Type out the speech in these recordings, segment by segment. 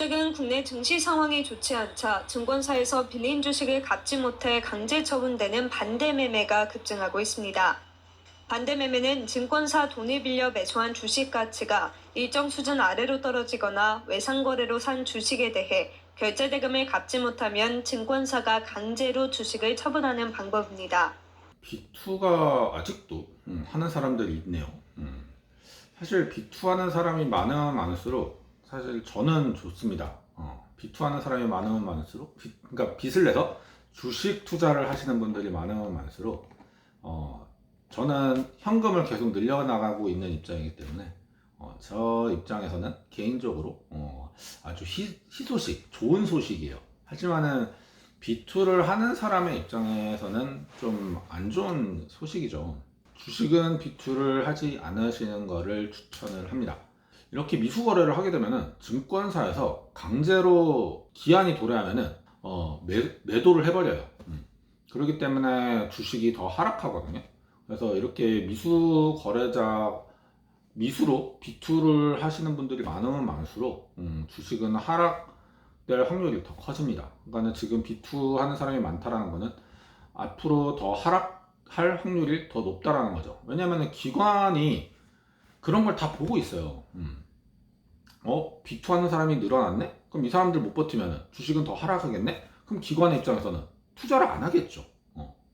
최근 국내 증시 상황이 좋지 않자 증권사에서 빌린 주식을 갚지 못해 강제 처분되는 반대 매매가 급증하고 있습니다. 반대 매매는 증권사 돈을 빌려 매수한 주식 가치가 일정 수준 아래로 떨어지거나 외상거래로 산 주식에 대해 결제 대금을 갚지 못하면 증권사가 강제로 주식을 처분하는 방법입니다. B2가 아직도 하는 사람들이 있네요. 사실 B2 하는 사람이 많으면 많을수록 사실 저는 좋습니다. B2 하는 사람이 많으면 많을수록 그러니까 빚을 내서 주식 투자를 하시는 분들이 많으면 많을수록 저는 현금을 계속 늘려나가고 있는 입장이기 때문에 저 입장에서는 개인적으로 아주 희소식, 좋은 소식이에요. 하지만은 B2를 하는 사람의 입장에서는 좀 안 좋은 소식이죠. 주식은 B2를 하지 않으시는 것을 추천을 합니다. 이렇게 미수 거래를 하게 되면은 증권사에서 강제로 기한이 도래하면은 매도를 해버려요. 그렇기 때문에 주식이 더 하락하거든요. 그래서 이렇게 미수 거래자 미수로 B2를 하시는 분들이 많으면 많을수록 주식은 하락될 확률이 더 커집니다. 그러니까 지금 B2 하는 사람이 많다라는 거는 앞으로 더 하락할 확률이 더 높다라는 거죠. 왜냐하면 기관이 그런 걸 다 보고 있어요. B2 하는 사람이 늘어났네? 그럼 이 사람들 못 버티면 주식은 더 하락하겠네? 그럼 기관의 입장에서는 투자를 안 하겠죠.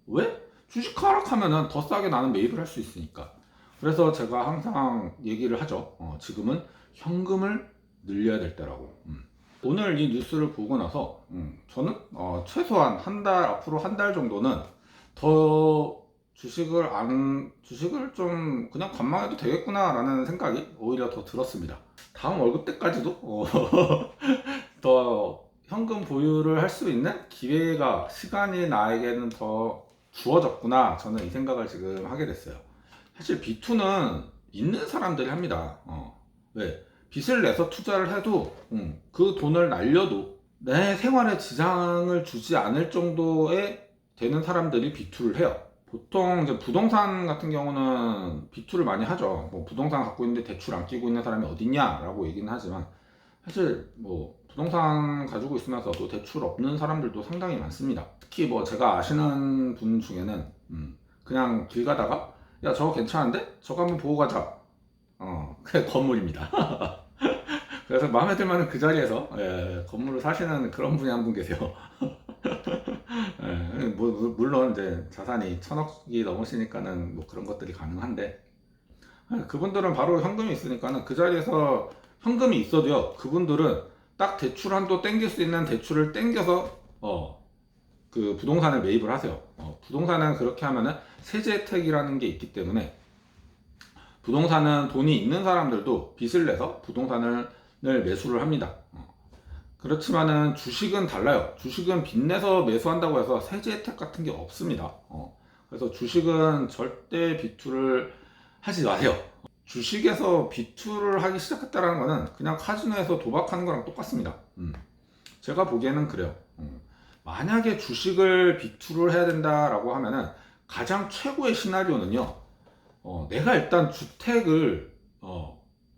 왜? 주식 하락하면 더 싸게 나는 매입을 할 수 있으니까. 그래서 제가 항상 얘기를 하죠. 지금은 현금을 늘려야 될 때라고. 오늘 이 뉴스를 보고 나서 저는 최소한 앞으로 한 달 정도는 더 주식을 좀 그냥 관망해도 되겠구나 라는 생각이 오히려 더 들었습니다. 다음 월급 때까지도 더 현금 보유를 할 수 있는 기회가, 시간이 나에게는 더 주어졌구나, 저는 이 생각을 지금 하게 됐어요. 사실 B2는 있는 사람들이 합니다. 왜? 빚을 내서 투자를 해도 그 돈을 날려도 내 생활에 지장을 주지 않을 정도의 되는 사람들이 B2를 해요. 보통 이제 부동산 같은 경우는 B2를 많이 하죠. 뭐 부동산 갖고 있는데 대출 안 끼고 있는 사람이 어딨냐라고 얘기는 하지만, 사실 뭐 부동산 가지고 있으면서도 대출 없는 사람들도 상당히 많습니다. 특히 뭐 제가 아시는 분 중에는 그냥 길 가다가 야, 저거 괜찮은데? 저거 한번 보고 가자. 그게 건물입니다. 그래서 마음에 들면 그 자리에서 건물을 사시는 그런 분이 한 분 계세요. 물론 이제 자산이 1,000억이 넘으시니까는 뭐 그런 것들이 가능한데, 그분들은 바로 현금이 있으니까는 그 자리에서 현금이 있어도요, 그분들은 딱 대출 한도 땡길 수 있는 대출을 땡겨서 그 부동산을 매입을 하세요. 부동산은 그렇게 하면은 세제 혜택이라는 게 있기 때문에, 부동산은 돈이 있는 사람들도 빚을 내서 부동산을 매수를 합니다. 그렇지만은 주식은 달라요. 주식은 빚내서 매수한다고 해서 세제 혜택 같은 게 없습니다. 그래서 주식은 절대 B2를 하지 마세요. 주식에서 B2를 하기 시작했다는 거는 그냥 카지노에서 도박하는 거랑 똑같습니다. 제가 보기에는 그래요. 만약에 주식을 B2를 해야 된다라고 하면은 가장 최고의 시나리오는요, 내가 일단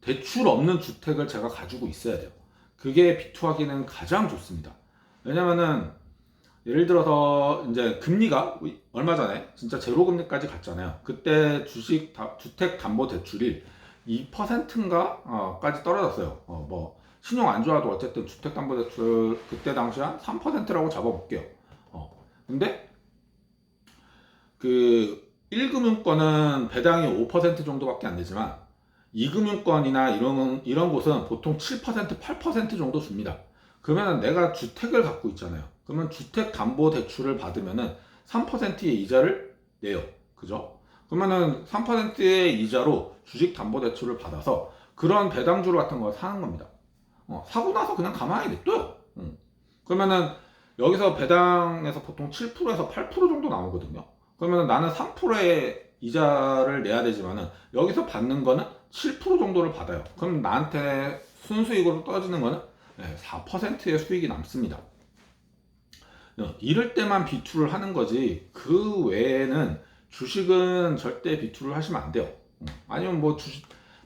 대출 없는 주택을 제가 가지고 있어야 돼요. 그게 B2 하기는 가장 좋습니다. 왜냐면은 예를 들어서 이제 금리가 얼마 전에 진짜 제로 금리까지 갔잖아요. 그때 주택 담보 대출이 2%인가 까지 떨어졌어요. 뭐 신용 안 좋아도 어쨌든 주택 담보 대출 그때 당시 한 3%라고 잡아볼게요. 근데 그 1금융권은 배당이 5% 정도밖에 안 되지만 2금융권이나 이런 곳은 보통 7%, 8% 정도 줍니다. 그러면 내가 주택을 갖고 있잖아요. 그러면 주택 담보 대출을 받으면은 3%의 이자를 내요. 그죠? 그러면은 3%의 이자로 주식 담보 대출을 받아서 그런 배당주로 같은 거 사는 겁니다. 사고 나서 그냥 가만히 냅둬요. 그러면은 여기서 배당에서 보통 7%에서 8% 정도 나오거든요. 그러면 나는 3%의 이자를 내야 되지만은 여기서 받는 거는 7% 정도를 받아요. 그럼 나한테 순수익으로 떨어지는 거는 4%의 수익이 남습니다. 이럴 때만 B2를 하는 거지, 그 외에는 주식은 절대 B2를 하시면 안 돼요. 아니면 뭐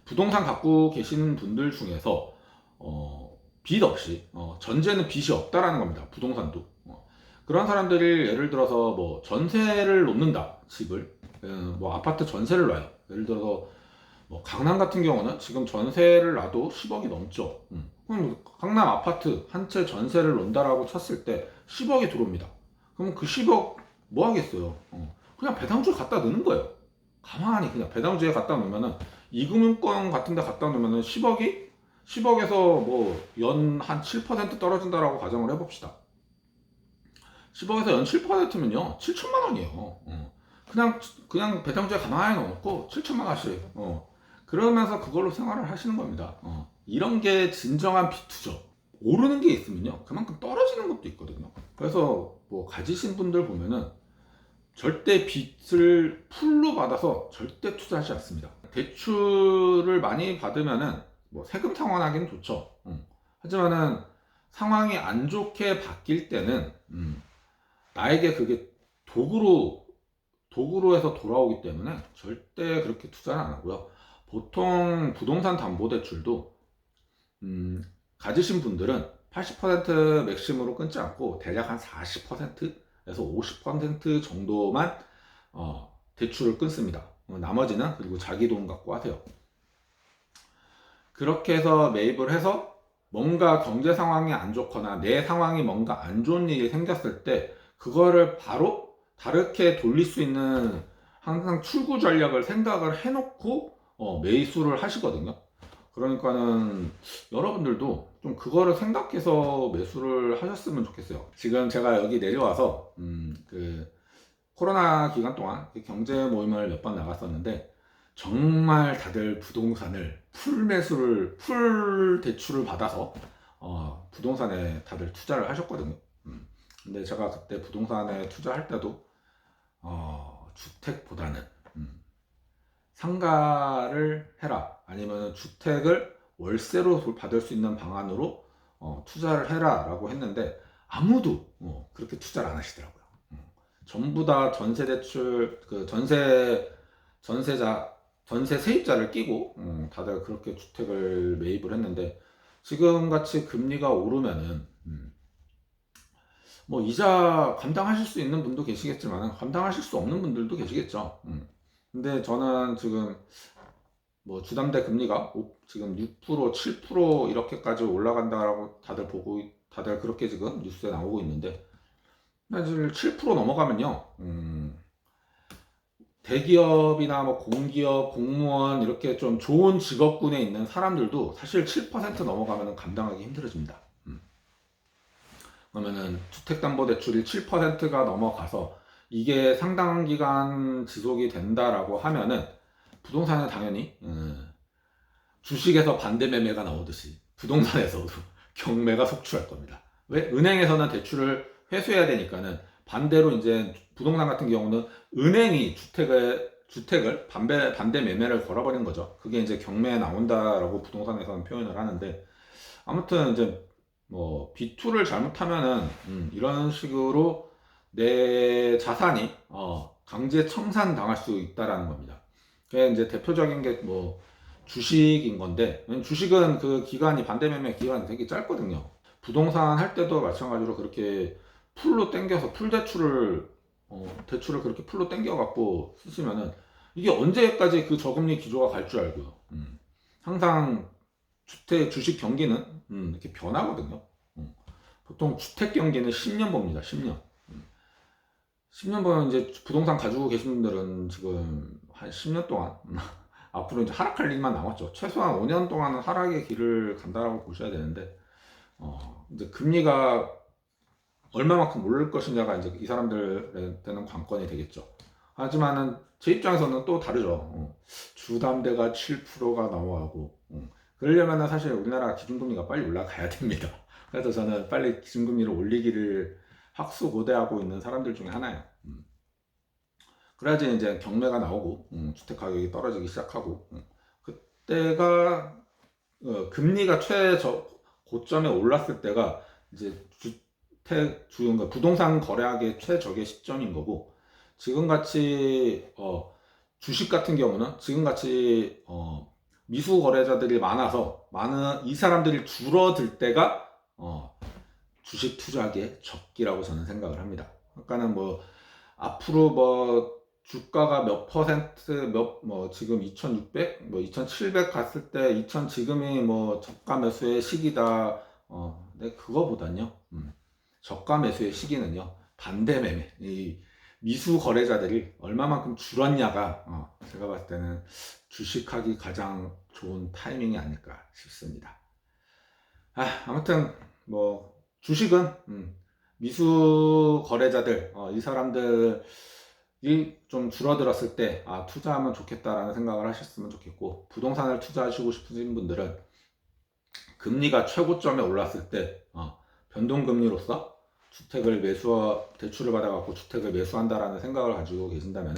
부동산 갖고 계시는 분들 중에서 빚 없이 전제는 빚이 없다라는 겁니다. 부동산도. 그런 사람들이 예를 들어서 뭐 전세를 놓는다, 집을 뭐 아파트 전세를 놔요. 예를 들어서 뭐 강남 같은 경우는 지금 전세를 놔도 10억이 넘죠. 그럼 강남 아파트 한 채 전세를 놓는다라고 쳤을 때 10억이 들어옵니다. 그럼 그 10억 뭐 하겠어요? 그냥 배당주에 갖다 넣는 거예요. 가만히 그냥 배당주에 갖다 놓으면은 이금융권 같은 데 갖다 놓으면은 10억에서 뭐 연 한 7% 떨어진다라고 가정을 해봅시다. 10억에서 연 7%면요 7천만 원이에요. 그냥 배당주에 가만히 넣어놓고 7천만 원씩 그러면서 그걸로 생활을 하시는 겁니다. 이런 게 진정한 비투죠. 오르는 게 있으면요 그만큼 떨어지는 것도 있거든요. 그래서 뭐 가지신 분들 보면은 절대 빚을 풀로 받아서 절대 투자하지 않습니다. 대출을 많이 받으면은 뭐 세금 상환하기는 좋죠. 하지만은 상황이 안 좋게 바뀔 때는 나에게 그게 도구로 해서 돌아오기 때문에 절대 그렇게 투자는 안 하고요. 보통 부동산 담보대출도 가지신 분들은 80% 맥심으로 끊지 않고 대략 한 40%에서 50% 정도만 대출을 끊습니다. 나머지는 그리고 자기 돈 갖고 하세요. 그렇게 해서 매입을 해서 뭔가 경제 상황이 안 좋거나 내 상황이 뭔가 안 좋은 일이 생겼을 때 그거를 바로 다르게 돌릴 수 있는 항상 출구 전략을 생각을 해놓고 매수를 하시거든요. 그러니까는 여러분들도 좀 그거를 생각해서 매수를 하셨으면 좋겠어요. 지금 제가 여기 내려와서 그 코로나 기간 동안 경제 모임을 몇 번 나갔었는데 정말 다들 부동산을 풀 대출을 받아서 부동산에 다들 투자를 하셨거든요. 근데 제가 그때 부동산에 투자할 때도 주택보다는 상가를 해라, 아니면 주택을 월세로 받을 수 있는 방안으로 투자를 해라 라고 했는데 아무도 그렇게 투자를 안 하시더라고요. 전부 다 전세 대출, 그 전세 세입자를 끼고 다들 그렇게 주택을 매입을 했는데 지금 같이 금리가 오르면은 뭐 이자 감당하실 수 있는 분도 계시겠지만 감당하실 수 없는 분들도 계시겠죠. 근데 저는 지금 뭐 주담대 금리가 지금 6%, 7% 이렇게까지 올라간다라고 다들 그렇게 지금 뉴스에 나오고 있는데 사실 7% 넘어가면요 대기업이나 뭐 공기업, 공무원 이렇게 좀 좋은 직업군에 있는 사람들도 사실 7% 넘어가면 감당하기 힘들어집니다. 그러면은 주택담보대출이 7%가 넘어가서 이게 상당한 기간 지속이 된다라고 하면은 부동산은 당연히 주식에서 반대 매매가 나오듯이 부동산에서도 경매가 속출할 겁니다. 왜? 은행에서는 대출을 회수해야 되니까는 반대로 이제 부동산 같은 경우는 은행이 주택을 반대 매매를 걸어버린 거죠. 그게 이제 경매에 나온다라고 부동산에서는 표현을 하는데 아무튼 이제 뭐 B2를 잘못하면은 이런 식으로 내 자산이 강제 청산 당할 수 있다라는 겁니다. 그게 이제 대표적인 게 뭐 주식인 건데 주식은 그 기간이 반대 매매 기간이 되게 짧거든요. 부동산 할 때도 마찬가지로 그렇게 풀로 땡겨서 대출을 그렇게 풀로 땡겨 갖고 쓰시면은 이게 언제까지 그 저금리 기조가 갈 줄 알고요. 항상 주식 경기는 이렇게 변하거든요. 보통 주택 경기는 10년 봅니다. 10년. 10년 보면 이제 부동산 가지고 계신 분들은 지금 한 10년 동안 앞으로 이제 하락할 일만 남았죠. 최소한 5년 동안은 하락의 길을 간다라고 보셔야 되는데 이제 금리가 얼마만큼 오를 것이냐가 이제 이 사람들한테는 관건이 되겠죠. 하지만은 제 입장에서는 또 다르죠. 주담대가 7%가 넘어가고 그러려면 사실 우리나라 기준금리가 빨리 올라가야 됩니다. 그래서 저는 빨리 기준금리를 올리기를 학수고대하고 있는 사람들 중에 하나예요. 그래야지 이제 경매가 나오고 주택 가격이 떨어지기 시작하고 그때가 금리가 고점에 올랐을 때가 이제 그러니까 부동산 거래하기의 최적의 시점인 거고 지금같이 주식 같은 경우는 지금같이 미수 거래자들이 많아서 많은 이 사람들이 줄어들 때가 주식 투자하기에 적기라고 저는 생각을 합니다. 그러니까는 뭐 앞으로 뭐 주가가 몇 퍼센트 뭐 지금 2600, 뭐 2700 갔을 때 2000 지금이 뭐 저가 매수의 시기다. 근데 그거보단요. 저가 매수의 시기는요. 반대 매매, 이 미수 거래자들이 얼마만큼 줄었냐가 제가 봤을 때는 주식하기 가장 좋은 타이밍이 아닐까 싶습니다. 아무튼 뭐 주식은 미수 거래자들 이 사람들이 좀 줄어들었을 때 투자하면 좋겠다라는 생각을 하셨으면 좋겠고, 부동산을 투자하시고 싶으신 분들은 금리가 최고점에 올랐을 때 변동금리로서 대출을 받아갖고 주택을 매수한다라는 생각을 가지고 계신다면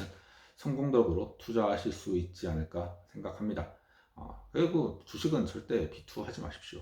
성공적으로 투자하실 수 있지 않을까 생각합니다. 그리고 주식은 절대 비투하지 마십시오.